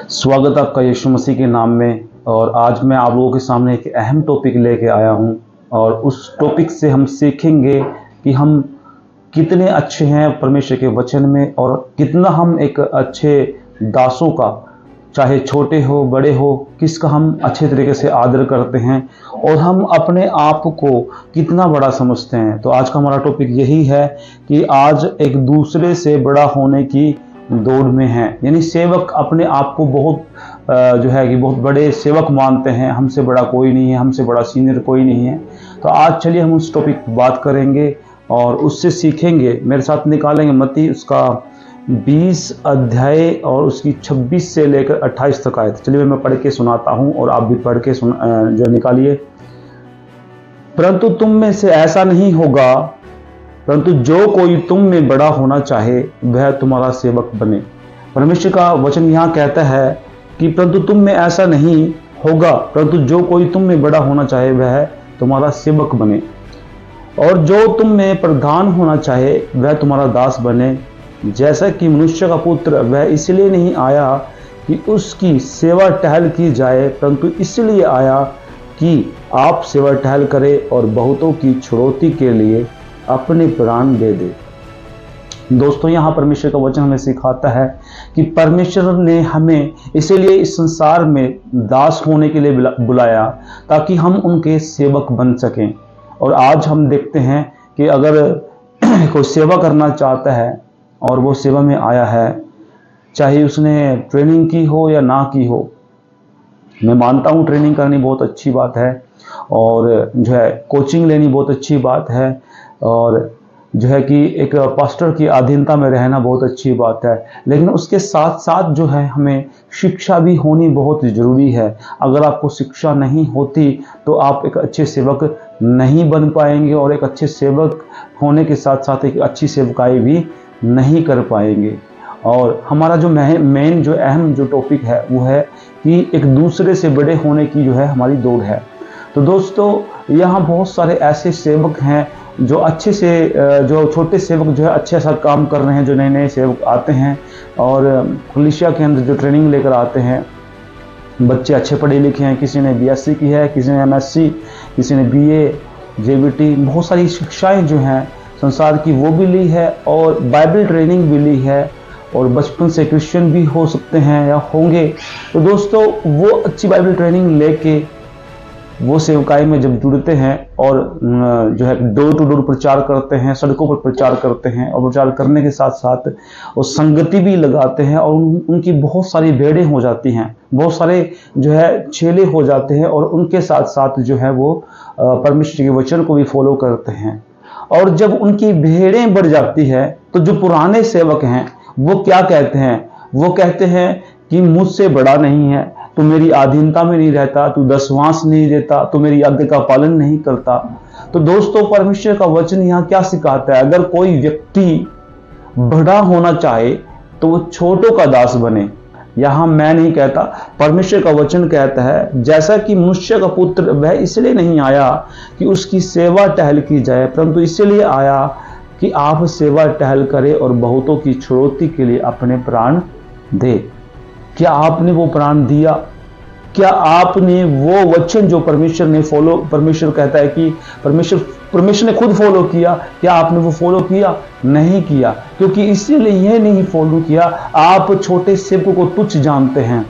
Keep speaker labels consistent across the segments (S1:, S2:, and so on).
S1: स्वागत आपका यीशु मसीह के नाम में। और आज मैं आप लोगों के सामने एक अहम टॉपिक लेके आया हूं और उस टॉपिक से हम सीखेंगे कि हम कितने अच्छे हैं परमेश्वर के वचन में और कितना हम एक अच्छे दासों का, चाहे छोटे हो बड़े हो, किसका हम अच्छे तरीके से आदर करते हैं और हम अपने आप को कितना बड़ा समझते हैं। तो आज का हमारा टॉपिक यही है कि आज एक दूसरे से बड़ा होने की दौड़ में है, यानी सेवक अपने आप को बहुत जो है कि बहुत बड़े सेवक मानते हैं, हमसे बड़ा कोई नहीं है, हमसे बड़ा सीनियर कोई नहीं है। तो आज चलिए हम उस टॉपिक पर बात करेंगे और उससे सीखेंगे। मेरे साथ निकालेंगे मत्ती उसका 20 अध्याय और उसकी 26 से लेकर 28 तक आयत। चलिए मैं पढ़ के सुनाता हूं और आप भी पढ़ के जो निकालिए। परंतु तुम में से ऐसा नहीं होगा, परंतु जो कोई तुम में बड़ा होना चाहे वह तुम्हारा सेवक बने। परमेश्वर का वचन यहाँ कहता है कि परंतु तुम में ऐसा नहीं होगा, परंतु जो कोई तुम में बड़ा होना चाहे वह तुम्हारा सेवक बने, और जो तुम में प्रधान होना चाहे वह तुम्हारा दास बने। जैसा कि मनुष्य का पुत्र वह इसलिए नहीं आया कि उसकी सेवा टहल की जाए, परंतु इसलिए आया कि आप सेवा टहल करें और बहुतों की छुड़ौती के लिए अपने प्राण दे दे। दोस्तों, यहाँ परमेश्वर का वचन हमें सिखाता है कि परमेश्वर ने हमें इसीलिए इस संसार में दास होने के लिए बुलाया ताकि हम उनके सेवक बन सकें। और आज हम देखते हैं कि अगर कोई सेवा करना चाहता है और वो सेवा में आया है, चाहे उसने ट्रेनिंग की हो या ना की हो, मैं मानता हूँ ट्रेनिंग करनी बहुत अच्छी बात है और जो है कोचिंग लेनी बहुत अच्छी बात है और जो है कि एक पास्टर की अधीनता में रहना बहुत अच्छी बात है, लेकिन उसके साथ साथ जो है हमें शिक्षा भी होनी बहुत ज़रूरी है। अगर आपको शिक्षा नहीं होती तो आप एक अच्छे सेवक नहीं बन पाएंगे और एक अच्छे सेवक होने के साथ साथ एक अच्छी सेवकाई भी नहीं कर पाएंगे। और हमारा जो मेन जो अहम जो टॉपिक है वो है कि एक दूसरे से बड़े होने की जो है हमारी दौड़ है। तो दोस्तों, यहाँ बहुत सारे ऐसे सेवक हैं जो अच्छे से जो छोटे सेवक जो है अच्छे सा काम कर रहे हैं, जो नए नए सेवक आते हैं और कलीसिया के अंदर जो ट्रेनिंग लेकर आते हैं। बच्चे अच्छे पढ़े लिखे हैं, किसी ने BSc की है, किसी ने MSc, किसी ने BA, JBT, बहुत सारी शिक्षाएं जो हैं संसार की वो भी ली है और बाइबल ट्रेनिंग भी ली है और बचपन से क्रिश्चियन भी हो सकते हैं या होंगे। तो दोस्तों, वो अच्छी बाइबल ट्रेनिंग लेके वो सेवकाई में जब जुड़ते हैं और जो है डोर टू डोर प्रचार करते हैं, सड़कों पर प्रचार करते हैं और प्रचार करने के साथ साथ वो संगति भी लगाते हैं और उनकी बहुत सारी भेड़ें हो जाती हैं, बहुत सारे जो है चेले हो जाते हैं और उनके साथ साथ जो है वो परमेश्वर के वचन को भी फॉलो करते हैं। और जब उनकी भेड़ें बढ़ जाती है तो जो पुराने सेवक हैं वो क्या कहते हैं? वो कहते हैं कि मुझसे बड़ा नहीं है, तू मेरी अधीनता में नहीं रहता, तू दशवांश नहीं देता, तू मेरी आज्ञा का पालन नहीं करता। तो दोस्तों, परमेश्वर का वचन यहाँ क्या सिखाता है? अगर कोई व्यक्ति बड़ा होना चाहे तो वो छोटों का दास बने। यहाँ मैं नहीं कहता, परमेश्वर का वचन कहता है जैसा कि मनुष्य का पुत्र वह इसलिए नहीं आया कि उसकी सेवा टहल की जाए, परंतु इसलिए आया कि आप सेवा टहल करें और बहुतों की छुड़ौती के लिए अपने प्राण दे। क्या आपने वो प्राण दिया? क्या आपने वो वचन जो परमेश्वर ने फॉलो, परमेश्वर कहता है कि परमेश्वर ने खुद फॉलो किया, क्या आपने वो फॉलो किया? नहीं किया। क्योंकि इसीलिए यह नहीं फॉलो किया, आप छोटे सेवकों को तुच्छ जानते हैं,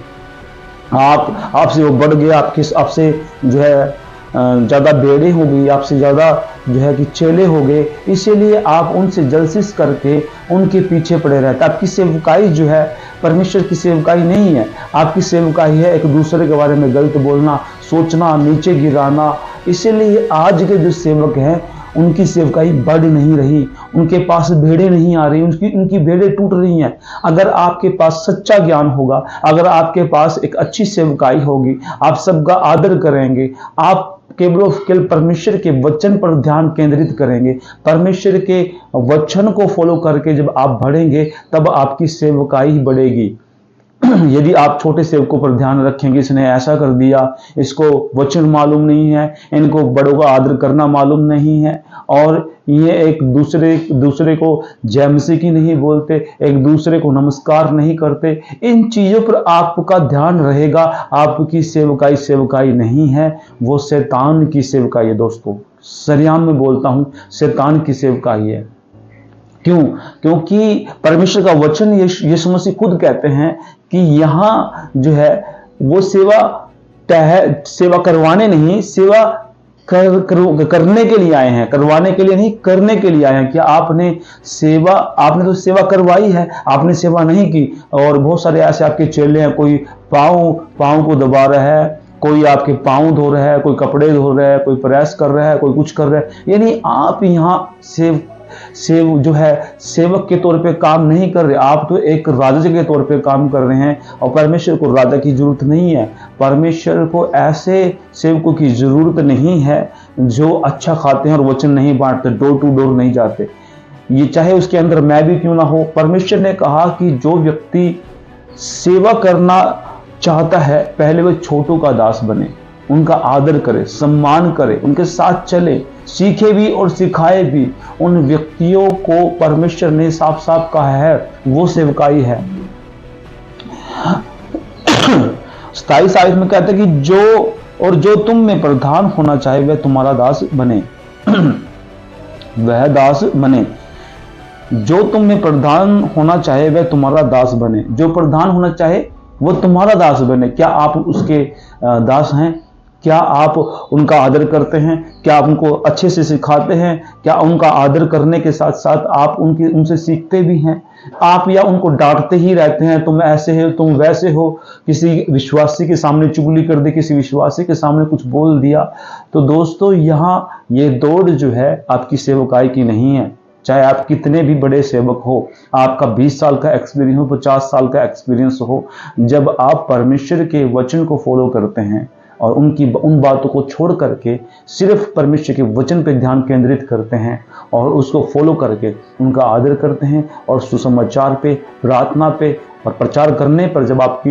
S1: आपसे वो बढ़ गया, आपसे जो है ज़्यादा बेड़े हो गई, आपसे ज़्यादा जो है कि चेले हो गए, इसीलिए आप उनसे जलसिस करके उनके पीछे पड़े रहते। आपकी सेवकाई जो है परमेश्वर की सेवकाई नहीं है, आपकी सेवकाई है एक दूसरे के बारे में गलत बोलना, सोचना, नीचे गिराना। इसीलिए आज के जो सेवक हैं उनकी सेवकाई बढ़ नहीं रही, उनके पास भेड़ें नहीं आ रही, उनकी भेड़ें टूट रही हैं। अगर आपके पास सच्चा ज्ञान होगा, अगर आपके पास एक अच्छी सेवकाई होगी, आप सबका आदर करेंगे, आप केवल परमेश्वर के वचन पर ध्यान केंद्रित करेंगे, परमेश्वर के वचन को फॉलो करके जब आप बढ़ेंगे तब आपकी सेवकाई बढ़ेगी। यदि आप छोटे सेवकों पर ध्यान रखेंगे, इसने ऐसा कर दिया, इसको वचन मालूम नहीं है, इनको बड़ों का आदर करना मालूम नहीं है, और ये एक दूसरे को जय मसीह की नहीं बोलते, एक दूसरे को नमस्कार नहीं करते, इन चीजों पर आपका ध्यान रहेगा, आपकी सेवकाई नहीं है, वो शैतान की सेवकाई है। दोस्तों, सरियाम में बोलता हूं, शैतान की सेवकाई है। क्यों? क्योंकि परमेश्वर का वचन यीशु मसीह खुद कहते हैं कि यहां जो है वो सेवा करवाने नहीं, सेवा करने के लिए आए हैं, करवाने के लिए नहीं, करने के लिए आए हैं। क्या आपने तो सेवा करवाई है, आपने सेवा नहीं की। और बहुत सारे ऐसे आपके चेले हैं, कोई पाँव को दबा रहा है, कोई आपके पाँव धो रहा है, कोई कपड़े धो रहा है, कोई प्रेस कर रहा है, कोई कुछ कर रहा है, यानी आप यहाँ सेवक के तौर पे काम नहीं कर रहे, आप तो एक राजा के तौर पे काम कर रहे हैं। और परमेश्वर को राजा की जरूरत नहीं है, परमेश्वर को ऐसे सेवकों की जरूरत नहीं है जो अच्छा खाते हैं और वचन नहीं बांटते, डोर टू डोर नहीं जाते, ये चाहे उसके अंदर मैं भी क्यों ना हो। परमेश्वर ने कहा कि जो व्यक्ति सेवा करना चाहता है, पहले वह छोटों का दास बने, उनका आदर करे, सम्मान करे, उनके साथ चले, सीखे भी और सिखाए भी। उन व्यक्तियों को परमेश्वर ने साफ साफ कहा है वो सेवकाई है। 27 आयत में कहता है कि जो तुम में प्रधान होना चाहे वह तुम्हारा दास बने। वह दास बने, जो तुम में प्रधान होना चाहे वह तुम्हारा दास बने। जो प्रधान होना चाहे वो तुम्हारा दास बने। क्या आप उसके दास हैं? क्या आप उनका आदर करते हैं? क्या आप उनको अच्छे से सिखाते हैं? क्या उनका आदर करने के साथ साथ आप उनसे सीखते भी हैं? आप या उनको डांटते ही रहते हैं, तुम ऐसे हो, तुम वैसे हो, किसी विश्वासी के सामने चुगली कर दी, किसी विश्वासी के सामने कुछ बोल दिया। तो दोस्तों, यहाँ ये दौड़ जो है आपकी सेवकाई की नहीं है। चाहे आप कितने भी बड़े सेवक हो, आपका 20 साल का एक्सपीरियंस हो, 50 साल का एक्सपीरियंस हो, जब आप परमेश्वर के वचन को फॉलो करते हैं और उन बातों को छोड़ करके सिर्फ परमेश्वर के वचन पे ध्यान केंद्रित करते हैं और उसको फॉलो करके उनका आदर करते हैं और सुसमाचार पे, प्रार्थना पे और प्रचार करने पर जब आप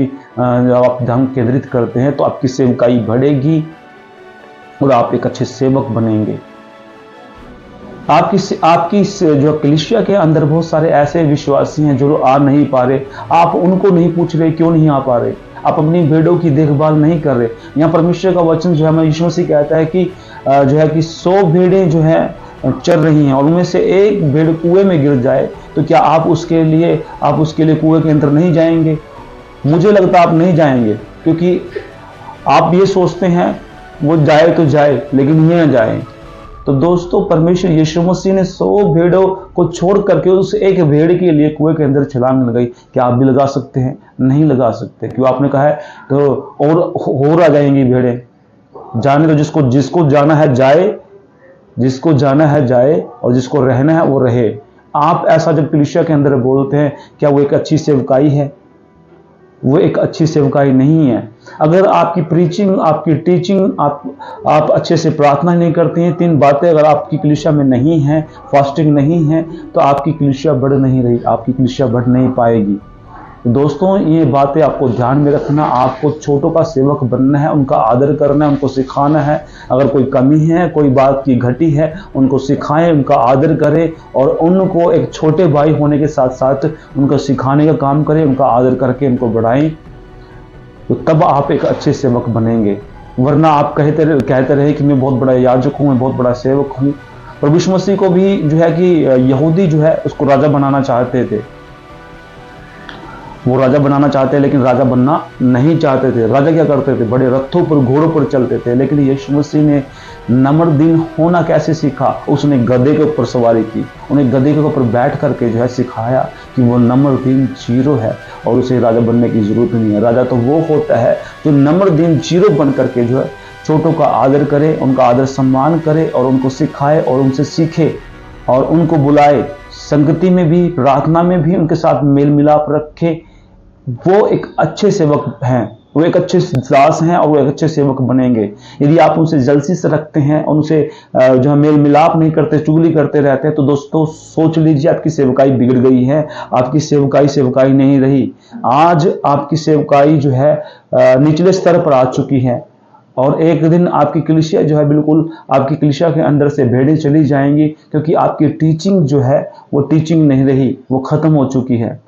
S1: ध्यान केंद्रित करते हैं, तो आपकी सेवकाई बढ़ेगी और आप एक अच्छे सेवक बनेंगे। आपकी जो कलीसिया के अंदर बहुत सारे ऐसे विश्वासी हैं जो आ नहीं पा रहे, आप उनको नहीं पूछ रहे क्यों नहीं आ पा रहे, आप अपनी भेड़ों की देखभाल नहीं कर रहे। यहाँ परमेश्वर का वचन जो है, यीशु मसीह कहता है कि 100 भेड़ें जो है चल रही हैं और उनमें से एक भेड़ कुएं में गिर जाए, तो क्या आप उसके लिए कुएं के अंदर नहीं जाएंगे? मुझे लगता है आप नहीं जाएंगे, क्योंकि आप ये सोचते हैं वो जाए तो जाए लेकिन ये न जाए। तो दोस्तों, परमेश्वर यीशु मसीह ने 100 भेड़ों को छोड़ करके उस एक भेड़ के लिए कुएं के अंदर छलांग लगाई। क्या आप भी लगा सकते हैं? नहीं लगा सकते। क्यों? आपने कहा है तो और आ जाएंगी भेड़ें। जाने तो जिसको जाना है जाए, जिसको जाना है जाए और जिसको रहना है वो रहे। आप ऐसा जब कलीसिया के अंदर बोलते हैं, क्या वो एक अच्छी सेवकाई है? वो एक अच्छी सेवकाई नहीं है। अगर आपकी प्रीचिंग, आपकी टीचिंग, आप अच्छे से प्रार्थना नहीं करते हैं, 3 बातें अगर आपकी कलीसिया में नहीं है, फास्टिंग नहीं है, तो आपकी कलीसिया बढ़ नहीं रही, आपकी कलीसिया बढ़ नहीं पाएगी। दोस्तों, ये बातें आपको ध्यान में रखना। आपको छोटों का सेवक बनना है, उनका आदर करना है, उनको सिखाना है। अगर कोई कमी है, कोई बात की घटी है, उनको सिखाएं, उनका आदर करें और उनको एक छोटे भाई होने के साथ साथ उनको सिखाने का काम करें, उनका आदर करके उनको बढ़ाएं, तो तब आप एक अच्छे सेवक बनेंगे। वरना आप कहते रहे कि मैं बहुत बड़ा याजक हूँ, मैं बहुत बड़ा सेवक हूँ। प्रभु यीशु मसीह को भी जो है कि यहूदी जो है उसको राजा बनाना चाहते थे, वो राजा बनाना चाहते हैं लेकिन राजा बनना नहीं चाहते थे। राजा क्या करते थे? बड़े रथों पर, घोड़ों पर चलते थे। लेकिन यीशु मसीह ने नम्रदीन होना कैसे सीखा? उसने गधे के ऊपर सवारी की, उन्हें गधे के ऊपर बैठ करके जो है सिखाया कि वो नम्रदीन जीरो है और उसे राजा बनने की जरूरत नहीं है। राजा तो वो होता है जो नम्रदीन जीरो बन करके जो है छोटों का आदर करे, उनका आदर सम्मान करे और उनको सिखाए और उनसे सीखे और उनको बुलाए, संगति में भी, प्रार्थना में भी उनके साथ मेल मिलाप रखे। वो एक अच्छे सेवक हैं। वो एक अच्छे दास हैं और वो एक अच्छे सेवक बनेंगे। यदि आप उनसे जलसी से रखते हैं और उनसे जो है मेल मिलाप नहीं करते, चुगली करते रहते हैं, तो दोस्तों सोच लीजिए आपकी सेवकाई बिगड़ गई है, आपकी सेवकाई सेवकाई नहीं रही। आज आपकी सेवकाई जो है निचले स्तर पर आ चुकी है और एक दिन आपकी कलीसिया जो है बिल्कुल आपकी कलीसिया के अंदर से भेड़ें चली जाएंगी, क्योंकि आपकी टीचिंग जो है वो टीचिंग नहीं रही, वो खत्म हो चुकी है।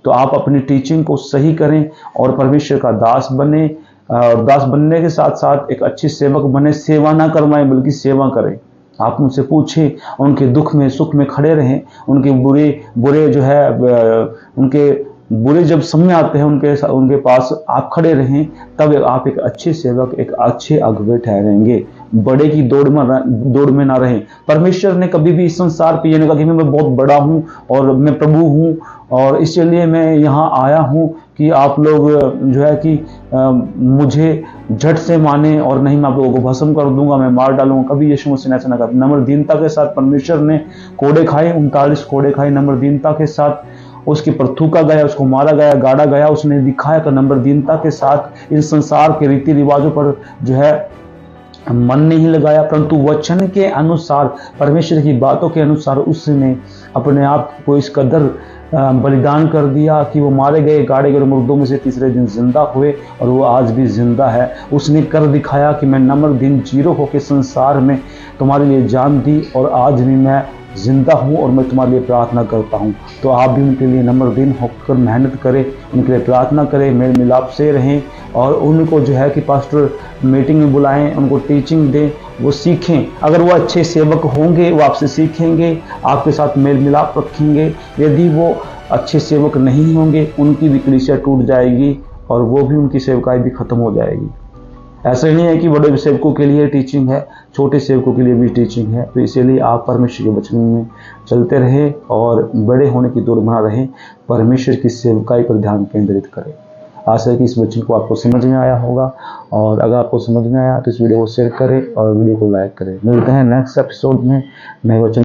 S1: तो आप अपनी टीचिंग को सही करें और परमेश्वर का दास बने, और दास बनने के साथ साथ एक अच्छी सेवक बने। सेवा ना करवाएं बल्कि सेवा करें। आप उनसे पूछें, उनके दुख में सुख में खड़े रहें, उनके बुरे बुरे जो है उनके बुरे जब समय आते हैं उनके पास आप खड़े रहें, तब आप एक अच्छे सेवक, एक अच्छे अगुवे ठहरेंगे। बड़े की दौड़ में ना रहें। परमेश्वर ने कभी भी इस संसार पे ये नहीं कहा कि मैं बहुत बड़ा हूँ और मैं प्रभु हूँ और इसलिए मैं यहाँ आया हूँ कि आप लोग जो है कि मुझे झट से माने और नहीं मैं आप लोगों को भस्म कर दूंगा, मैं मार डालूंगा। कभी यीशु मसीह ने ऐसा ना कहा। नम्र दीनता के साथ परमेश्वर ने कोड़े खाए, 39 कोड़े खाए नम्र दीनता के साथ। उसकी पर थूका गया, उसको मारा गया, गाड़ा गया। उसने दिखाया कि नम्र दीनता के साथ इस संसार के रीति रिवाजों पर जो है मन नहीं लगाया, परंतु वचन के अनुसार, परमेश्वर की बातों के अनुसार उसने अपने आप को इस कदर बलिदान कर दिया कि वो मारे गए, गाड़े गए, मुर्दों में से तीसरे दिन जिंदा हुए और वो आज भी जिंदा है। उसने कर दिखाया कि मैं नम्र दिन जीरो होकर संसार में तुम्हारे लिए जान दी और आज भी मैं जिंदा हूँ और मैं तुम्हारे लिए प्रार्थना करता हूँ। तो आप भी उनके लिए नम्र दिन होकर मेहनत करें, उनके लिए प्रार्थना करें, मेल मिलाप से रहें और उनको जो है कि पास्टर मीटिंग में बुलाएं, उनको टीचिंग दें, वो सीखें। अगर वो अच्छे सेवक होंगे वो आपसे सीखेंगे, आपके साथ मेल मिलाप रखेंगे। यदि वो अच्छे सेवक नहीं होंगे उनकी भी कलीसिया टूट जाएगी और वो भी, उनकी सेवकाई भी खत्म हो जाएगी। ऐसा नहीं है कि बड़े सेवकों के लिए टीचिंग है, छोटे सेवकों के लिए भी टीचिंग है। तो इसीलिए आप परमेश्वर के वचन में चलते रहें और बड़े होने की दौड़ बना रहें, परमेश्वर की सेवकाई पर ध्यान केंद्रित करें। आशा है कि इस वचन को आपको समझ में आया होगा और अगर आपको समझ में आया तो इस वीडियो को शेयर करें और वीडियो को लाइक करें। मिलते हैं नेक्स्ट एपिसोड में नए वचन